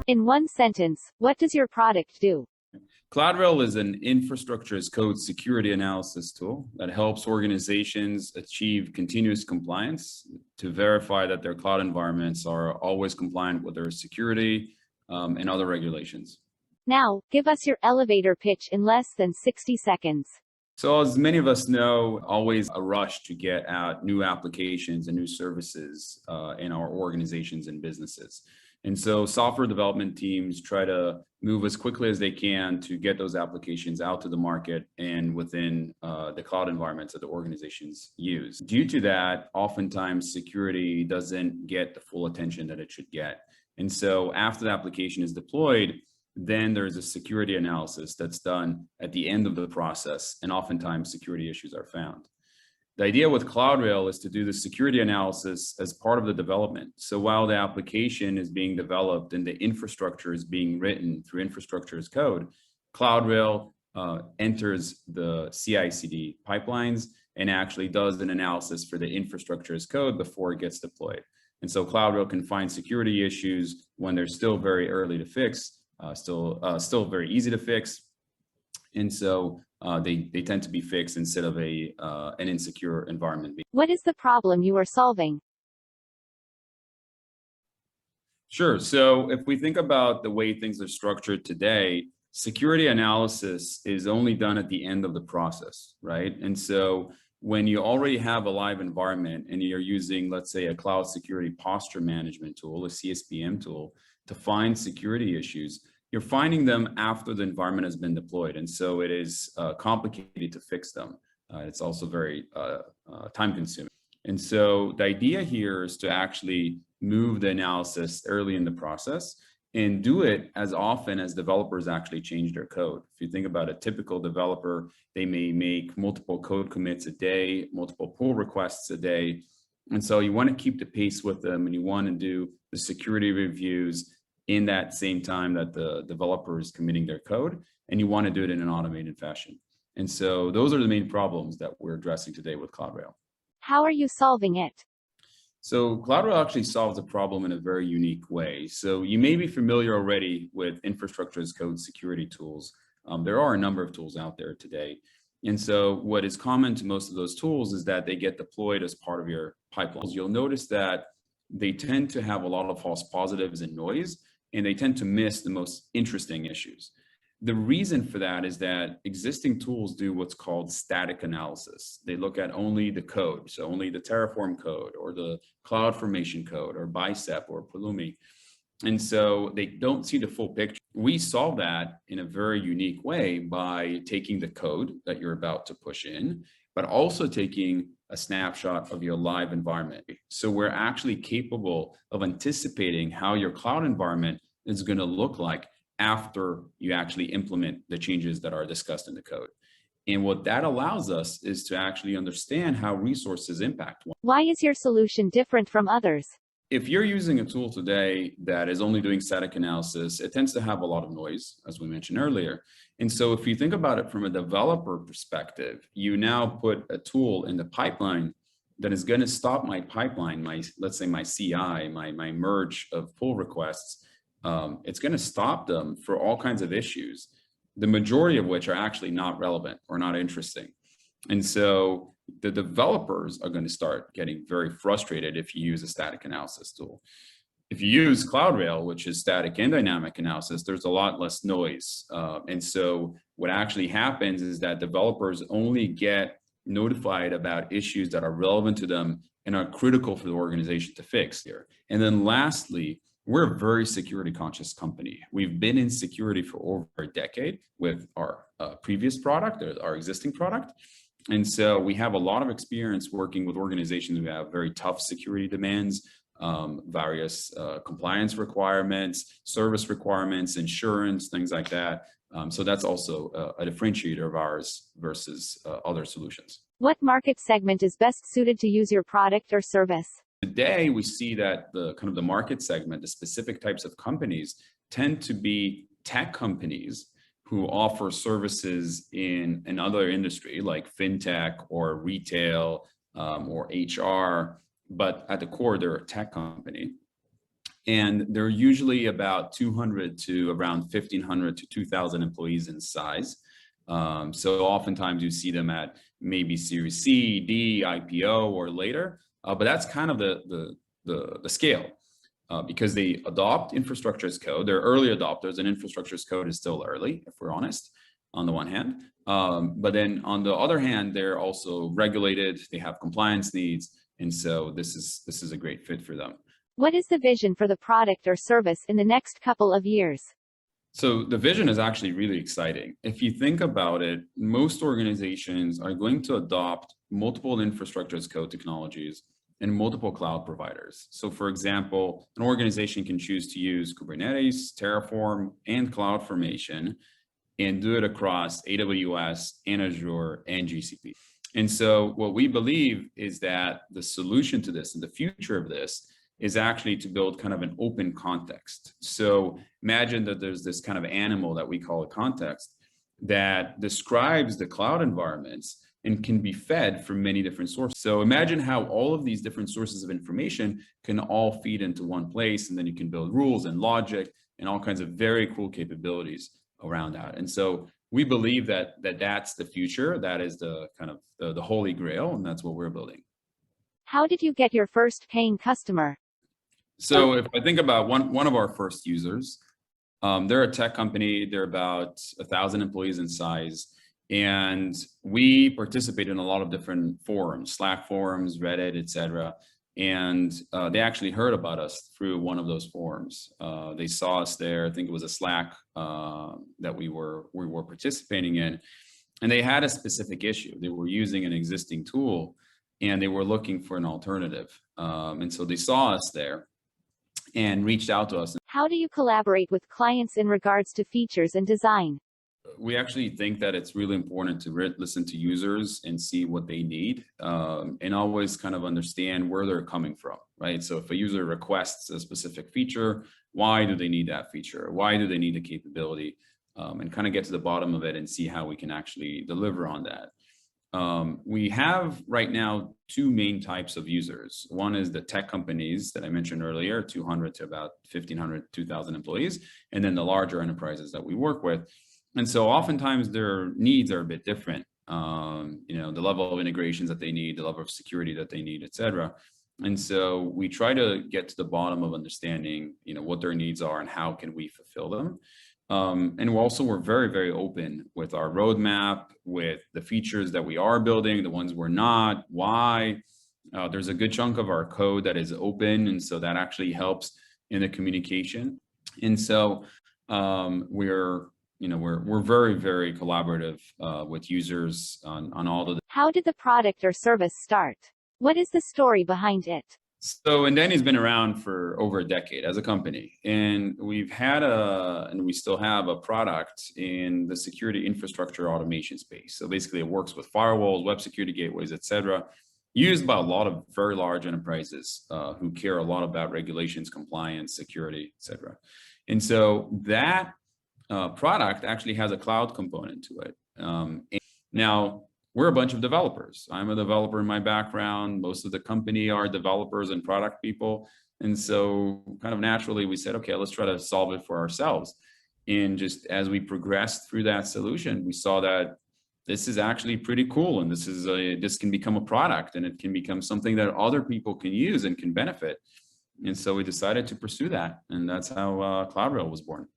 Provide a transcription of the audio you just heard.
In one sentence, what does your product do? CloudRail is an infrastructure as code security analysis tool that helps organizations achieve continuous compliance to verify that their cloud environments are always compliant with their security and other regulations. Now, give us your elevator pitch in less than 60 seconds. So as many of us know, always a rush to get out new applications and new services in our organizations and businesses. And so software development teams try to move as quickly as they can to get those applications out to the market and within the cloud environments that the organizations use. Due to that, oftentimes security doesn't get the full attention that it should get. And so after the application is deployed, then there's a security analysis that's done at the end of the process, and oftentimes security issues are found. The idea with CloudRail is to do the security analysis as part of the development. So while the application is being developed and the infrastructure is being written through infrastructure as code, CloudRail enters the CI/CD pipelines and actually does an analysis for the infrastructure as code before it gets deployed. And so CloudRail can find security issues when they're still very early to fix, still very easy to fix. And so they tend to be fixed instead of an insecure environment. What is the problem you are solving? Sure. So if we think about the way things are structured today, security analysis is only done at the end of the process, right? And so when you already have a live environment and you're using, let's say, a cloud security posture management tool, a CSPM tool, to find security issues, you're finding them after the environment has been deployed. And so it is complicated to fix them. It's also very time consuming. And so the idea here is to actually move the analysis early in the process and do it as often as developers actually change their code. If you think about a typical developer, they may make multiple code commits a day, multiple pull requests a day. And so you want to keep the pace with them, and you want to do the security reviews in that same time that the developer is committing their code, and you want to do it in an automated fashion. And so those are the main problems that we're addressing today with CloudRail. How are you solving it? So CloudRail actually solves the problem in a very unique way. So you may be familiar already with infrastructure as code security tools. There are a number of tools out there today. And so what is common to most of those tools is that they get deployed as part of your pipelines. You'll notice that they tend to have a lot of false positives and noise, and they tend to miss the most interesting issues. The reason for that is that existing tools do what's called static analysis. They look at only the code, so only the Terraform code or the CloudFormation code or Bicep or Pulumi. And so they don't see the full picture. We solve that in a very unique way by taking the code that you're about to push in, but also taking a snapshot of your live environment. So we're actually capable of anticipating how your cloud environment is going to look like after you actually implement the changes that are discussed in the code. And what that allows us is to actually understand how resources impact one. Why is your solution different from others? If you're using a tool today that is only doing static analysis, it tends to have a lot of noise, as we mentioned earlier. And so if you think about it from a developer perspective, you now put a tool in the pipeline that is going to stop my pipeline, let's say my CI, my merge of pull requests. It's going to stop them for all kinds of issues, the majority of which are actually not relevant or not interesting. And so the developers are going to start getting very frustrated if you use a static analysis tool. If you use CloudRail, which is static and dynamic analysis, there's a lot less noise. And so what actually happens is that developers only get notified about issues that are relevant to them and are critical for the organization to fix here. And then lastly, we're a very security conscious company. We've been in security for over a decade with our previous product, or our existing product. And so we have a lot of experience working with organizations who have very tough security demands, various compliance requirements, service requirements, insurance, things like that. So that's also a differentiator of ours versus other solutions. What market segment is best suited to use your product or service? Today, we see that the market segment, the specific types of companies, tend to be tech companies who offer services in another industry like fintech or retail or HR, but at the core, they're a tech company. And they're usually about 200 to around 1,500 to 2,000 employees in size. So oftentimes you see them at maybe Series C, D, IPO, or later. But that's kind of the scale. Because they adopt infrastructure as code. They're early adopters, and infrastructure as code is still early, if we're honest, on the one hand. But then on the other hand, they're also regulated, they have compliance needs, and so this is a great fit for them. What is the vision for the product or service in the next couple of years? So the vision is actually really exciting. If you think about it, most organizations are going to adopt multiple infrastructure as code technologies and multiple cloud providers. So for example, an organization can choose to use Kubernetes, Terraform, and CloudFormation and do it across AWS and Azure and GCP. And so what we believe is that the solution to this and the future of this is actually to build kind of an open context. So imagine that there's this kind of animal that we call a context that describes the cloud environments and can be fed from many different sources. So imagine how all of these different sources of information can all feed into one place, and then you can build rules and logic and all kinds of very cool capabilities around that. And so we believe that that's the future. That is the kind of the holy grail, and that's what we're building. How did you get your first paying customer? So if I think about one of our first users, they're a tech company. They're about 1,000 employees in size. And we participate in a lot of different forums, Slack forums, Reddit, etc. And they actually heard about us through one of those forums. They saw us there. I think it was a Slack that we were participating in. And they had a specific issue. They were using an existing tool and they were looking for an alternative. And so they saw us there and reached out to us. How do you collaborate with clients in regards to features and design? We actually think that it's really important to listen to users and see what they need, and always kind of understand where they're coming from, right? So if a user requests a specific feature, why do they need that feature? Why do they need the capability? And kind of get to the bottom of it and see how we can actually deliver on that. We have right now two main types of users. One is the tech companies that I mentioned earlier, 200 to about 1,500, 2,000 employees, and then the larger enterprises that we work with. And so oftentimes their needs are a bit different. The level of integrations that they need, the level of security that they need, et cetera. And so we try to get to the bottom of understanding, what their needs are and how can we fulfill them. And we're very, very open with our roadmap, with the features that we are building, the ones we're not, why. There's a good chunk of our code that is open, and so that actually helps in the communication. And so we're very, very collaborative with users on all of the. How did the product or service start? What is the story behind it? So Indeni's been around for over a decade as a company, and we've had and we still have a product in the security infrastructure automation space. So basically it works with firewalls, web security gateways, et cetera, used by a lot of very large enterprises who care a lot about regulations, compliance, security, et cetera. And so that product actually has a cloud component to it. Now, we're a bunch of developers. I'm a developer in my background. Most of the company are developers and product people. And so kind of naturally we said, okay, let's try to solve it for ourselves. And just as we progressed through that solution, we saw that this is actually pretty cool. And this can become a product, and it can become something that other people can use and can benefit. And so we decided to pursue that. And that's how CloudRail was born.